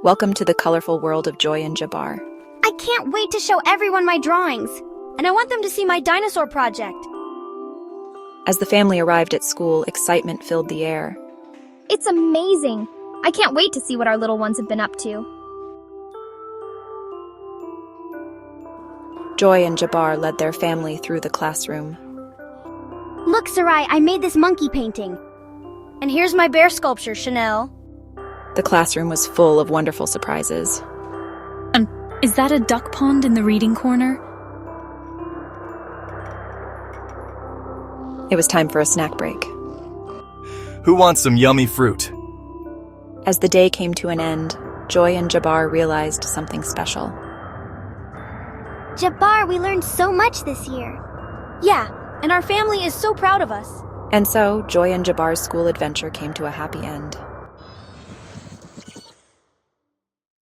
Welcome to the colorful world of Joy and Jabbar. I can't wait to show everyone my drawings. And I want them to see my dinosaur project. As the family arrived at school, excitement filled the air. It's amazing. I can't wait to see what our little ones have been up to. Joy and Jabbar led their family through the classroom. Look, Sarai, I made this monkey painting. And here's my bear sculpture, Chanel. The classroom was full of wonderful surprises. Is that a duck pond in the reading corner? It was time for a snack break. Who wants some yummy fruit? As the day came to an end, Joy and Jabbar realized something special. Jabbar, we learned so much this year. Yeah, and our family is so proud of us. And so, Joy and Jabbar's school adventure came to a happy end.